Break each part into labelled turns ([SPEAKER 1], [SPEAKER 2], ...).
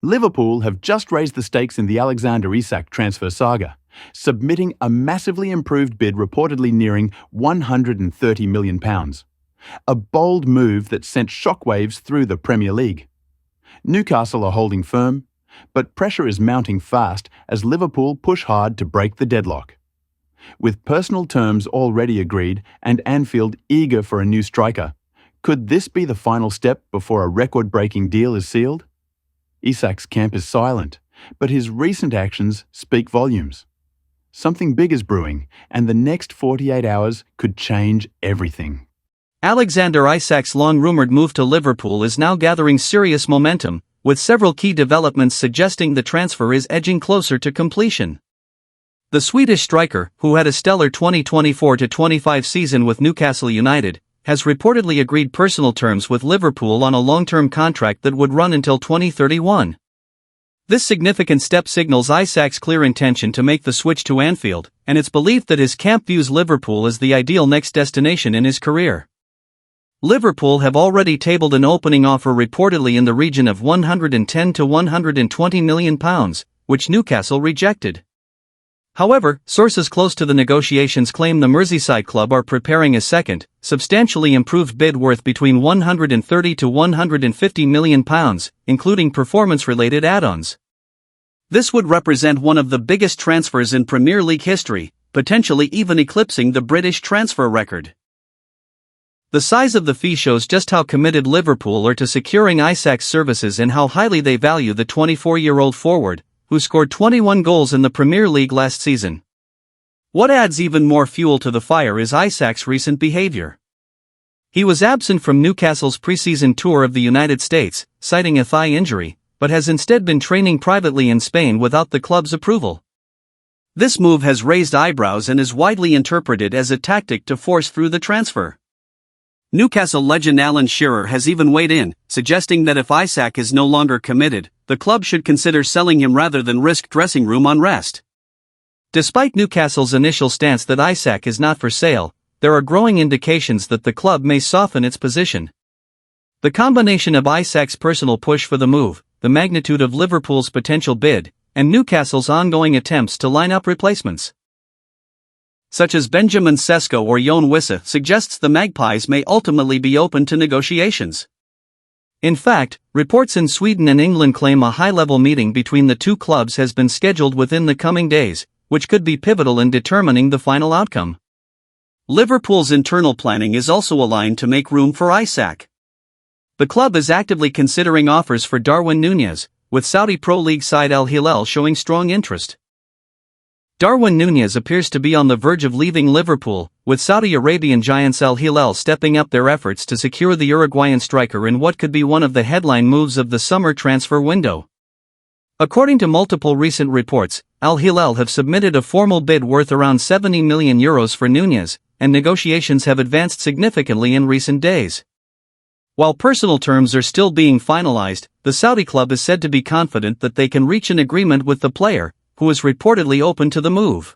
[SPEAKER 1] Liverpool have just raised the stakes in the Alexander Isak transfer saga, submitting a massively improved bid reportedly nearing £130 million. A bold move that sent shockwaves through the Premier League. Newcastle are holding firm, but pressure is mounting fast as Liverpool push hard to break the deadlock. With personal terms already agreed and Anfield eager for a new striker, could this be the final step before a record-breaking deal is sealed? Isak's camp is silent, but his recent actions speak volumes. Something big is brewing, and the next 48 hours could change everything.
[SPEAKER 2] Alexander Isak's long-rumored move to Liverpool is now gathering serious momentum, with several key developments suggesting the transfer is edging closer to completion. The Swedish striker, who had a stellar 2024-25 season with Newcastle United, has reportedly agreed personal terms with Liverpool on a long-term contract that would run until 2031. This significant step signals Isak's clear intention to make the switch to Anfield, and it's believed that his camp views Liverpool as the ideal next destination in his career. Liverpool have already tabled an opening offer reportedly in the region of £110 to £120 million, which Newcastle rejected. However, sources close to the negotiations claim the Merseyside club are preparing a second, substantially improved bid worth between £130 to £150 million, including performance-related add-ons. This would represent one of the biggest transfers in Premier League history, potentially even eclipsing the British transfer record. The size of the fee shows just how committed Liverpool are to securing Isak's services and how highly they value the 24-year-old forward, who scored 21 goals in the Premier League last season. What adds even more fuel to the fire is Isak's recent behavior. He was absent from Newcastle's preseason tour of the United States, citing a thigh injury, but has instead been training privately in Spain without the club's approval. This move has raised eyebrows and is widely interpreted as a tactic to force through the transfer. Newcastle legend Alan Shearer has even weighed in, suggesting that if Isak is no longer committed, the club should consider selling him rather than risk dressing room unrest. Despite Newcastle's initial stance that Isak is not for sale, there are growing indications that the club may soften its position. The combination of Isak's personal push for the move, the magnitude of Liverpool's potential bid, and Newcastle's ongoing attempts to line up replacements, such as Benjamin Šeško or Jon Wissa, suggests the Magpies may ultimately be open to negotiations. In fact, reports in Sweden and England claim a high-level meeting between the two clubs has been scheduled within the coming days, which could be pivotal in determining the final outcome. Liverpool's internal planning is also aligned to make room for Isak. The club is actively considering offers for Darwin Núñez, with Saudi Pro League side Al Hilal showing strong interest. Darwin Núñez appears to be on the verge of leaving Liverpool, with Saudi Arabian giants Al Hilal stepping up their efforts to secure the Uruguayan striker in what could be one of the headline moves of the summer transfer window. According to multiple recent reports, Al Hilal have submitted a formal bid worth around €70 million for Núñez, and negotiations have advanced significantly in recent days. While personal terms are still being finalized, the Saudi club is said to be confident that they can reach an agreement with the player, who is reportedly open to the move.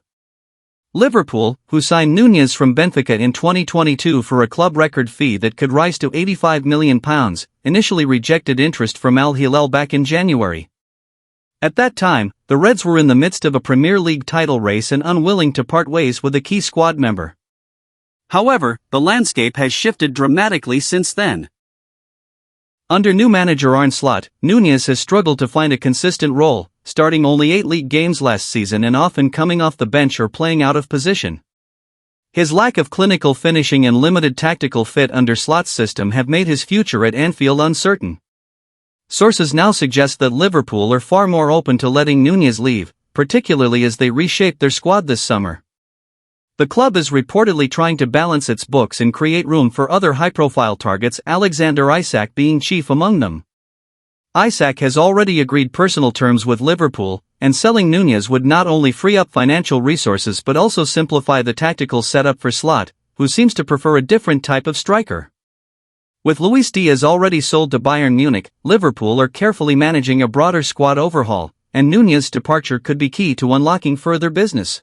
[SPEAKER 2] Liverpool, who signed Núñez from Benfica in 2022 for a club record fee that could rise to £85 million, initially rejected interest from Al Hilal back in January. At that time, the Reds were in the midst of a Premier League title race and unwilling to part ways with a key squad member. However, the landscape has shifted dramatically since then. Under new manager Arne Slot, Núñez has struggled to find a consistent role, starting only 8 league games last season and often coming off the bench or playing out of position. His lack of clinical finishing and limited tactical fit under Slot's system have made his future at Anfield uncertain. Sources now suggest that Liverpool are far more open to letting Núñez leave, particularly as they reshape their squad this summer. The club is reportedly trying to balance its books and create room for other high-profile targets, Alexander Isak being chief among them. Isak has already agreed personal terms with Liverpool, and selling Núñez would not only free up financial resources but also simplify the tactical setup for Slot, who seems to prefer a different type of striker. With Luis Diaz already sold to Bayern Munich, Liverpool are carefully managing a broader squad overhaul, and Núñez's departure could be key to unlocking further business.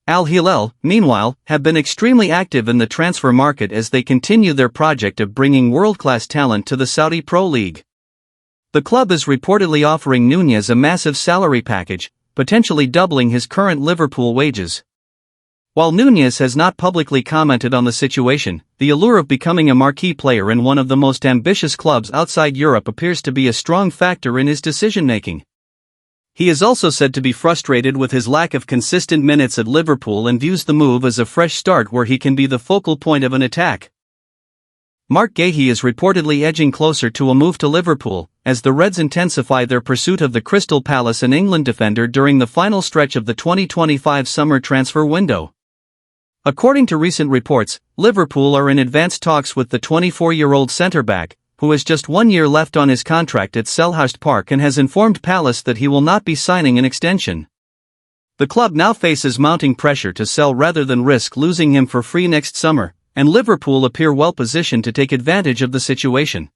[SPEAKER 2] Al Hilal, meanwhile, have been extremely active in the transfer market as they continue their project of bringing world-class talent to the Saudi Pro League. The club is reportedly offering Nunez a massive salary package, potentially doubling his current Liverpool wages. While Nunez has not publicly commented on the situation, the allure of becoming a marquee player in one of the most ambitious clubs outside Europe appears to be a strong factor in his decision-making. He is also said to be frustrated with his lack of consistent minutes at Liverpool and views the move as a fresh start where he can be the focal point of an attack. Marc Guéhi is reportedly edging closer to a move to Liverpool, as the Reds intensify their pursuit of the Crystal Palace and England defender during the final stretch of the 2025 summer transfer window. According to recent reports, Liverpool are in advanced talks with the 24-year-old centre-back, who has just 1 year left on his contract at Selhurst Park and has informed Palace that he will not be signing an extension. The club now faces mounting pressure to sell rather than risk losing him for free next summer, and Liverpool appear well positioned to take advantage of the situation.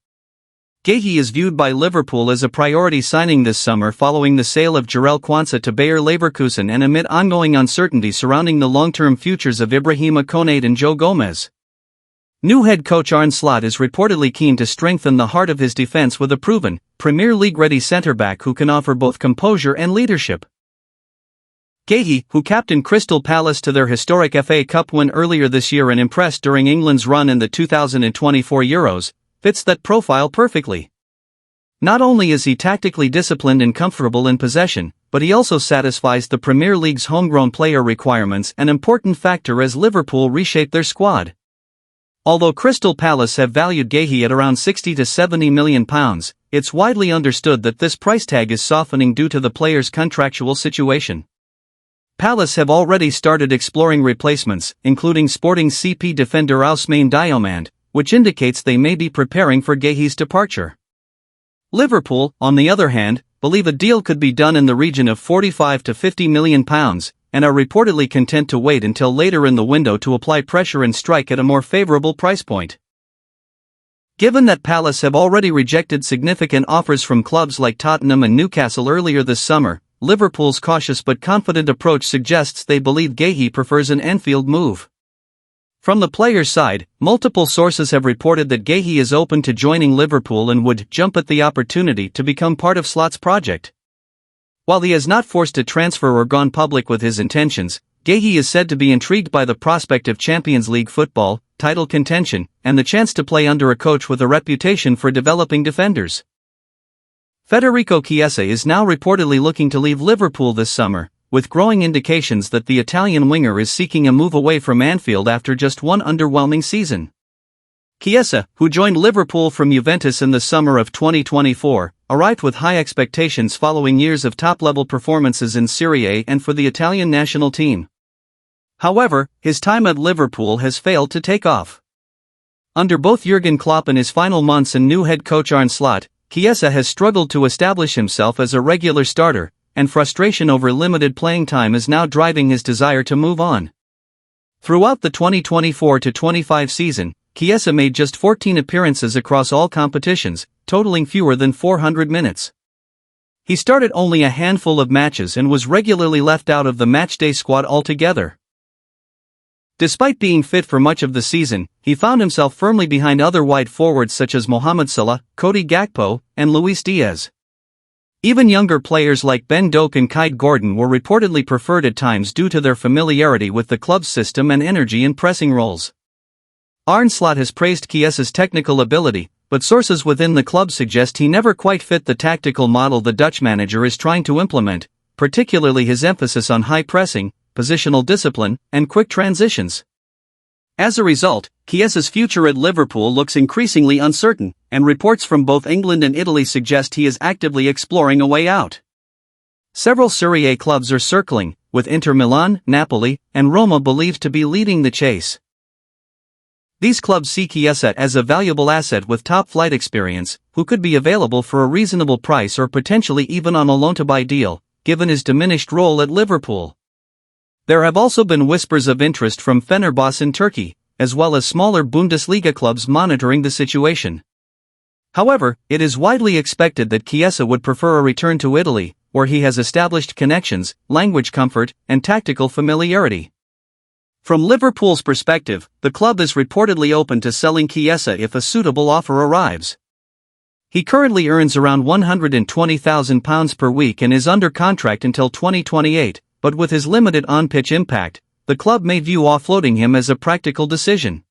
[SPEAKER 2] Guéhi is viewed by Liverpool as a priority signing this summer following the sale of Jarell Quansah to Bayer Leverkusen and amid ongoing uncertainty surrounding the long-term futures of Ibrahima Konate and Joe Gomez. New head coach Arne Slot is reportedly keen to strengthen the heart of his defense with a proven, Premier League-ready centre-back who can offer both composure and leadership. Guéhi, who captained Crystal Palace to their historic FA Cup win earlier this year and impressed during England's run in the 2024 Euros, fits that profile perfectly. Not only is he tactically disciplined and comfortable in possession, but he also satisfies the Premier League's homegrown player requirements, an important factor as Liverpool reshape their squad. Although Crystal Palace have valued Guéhi at around £60 to £70 million, it's widely understood that this price tag is softening due to the player's contractual situation. Palace have already started exploring replacements, including Sporting CP defender Ousmane Diomande, which indicates they may be preparing for Guéhi's departure. Liverpool, on the other hand, believe a deal could be done in the region of £45 to £50 million, and are reportedly content to wait until later in the window to apply pressure and strike at a more favourable price point. Given that Palace have already rejected significant offers from clubs like Tottenham and Newcastle earlier this summer, Liverpool's cautious but confident approach suggests they believe Guéhi prefers an Anfield move. From the player's side, multiple sources have reported that Guéhi is open to joining Liverpool and would jump at the opportunity to become part of Slot's project. While he has not forced a transfer or gone public with his intentions, Guéhi is said to be intrigued by the prospect of Champions League football, title contention, and the chance to play under a coach with a reputation for developing defenders. Federico Chiesa is now reportedly looking to leave Liverpool this summer, with growing indications that the Italian winger is seeking a move away from Anfield after just one underwhelming season. Chiesa, who joined Liverpool from Juventus in the summer of 2024, arrived with high expectations following years of top-level performances in Serie A and for the Italian national team. However, his time at Liverpool has failed to take off. Under both Jurgen Klopp and his final months and new head coach Arne Slot, Chiesa has struggled to establish himself as a regular starter, and frustration over limited playing time is now driving his desire to move on. Throughout the 2024-25 season, Chiesa made just 14 appearances across all competitions, totaling fewer than 400 minutes. He started only a handful of matches and was regularly left out of the matchday squad altogether. Despite being fit for much of the season, he found himself firmly behind other wide forwards such as Mohamed Salah, Cody Gakpo, and Luis Diaz. Even younger players like Ben Doak and Kyde Gordon were reportedly preferred at times due to their familiarity with the club's system and energy in pressing roles. Arne Slot has praised Chiesa's technical ability, but sources within the club suggest he never quite fit the tactical model the Dutch manager is trying to implement, particularly his emphasis on high pressing, positional discipline, and quick transitions. As a result, Chiesa's future at Liverpool looks increasingly uncertain, and reports from both England and Italy suggest he is actively exploring a way out. Several Serie A clubs are circling, with Inter Milan, Napoli, and Roma believed to be leading the chase. These clubs see Chiesa as a valuable asset with top-flight experience, who could be available for a reasonable price or potentially even on a loan-to-buy deal, given his diminished role at Liverpool. There have also been whispers of interest from Fenerbahce in Turkey, as well as smaller Bundesliga clubs monitoring the situation. However, it is widely expected that Chiesa would prefer a return to Italy, where he has established connections, language comfort, and tactical familiarity. From Liverpool's perspective, the club is reportedly open to selling Chiesa if a suitable offer arrives. He currently earns around £120,000 per week and is under contract until 2028, but with his limited on-pitch impact, the club may view offloading him as a practical decision.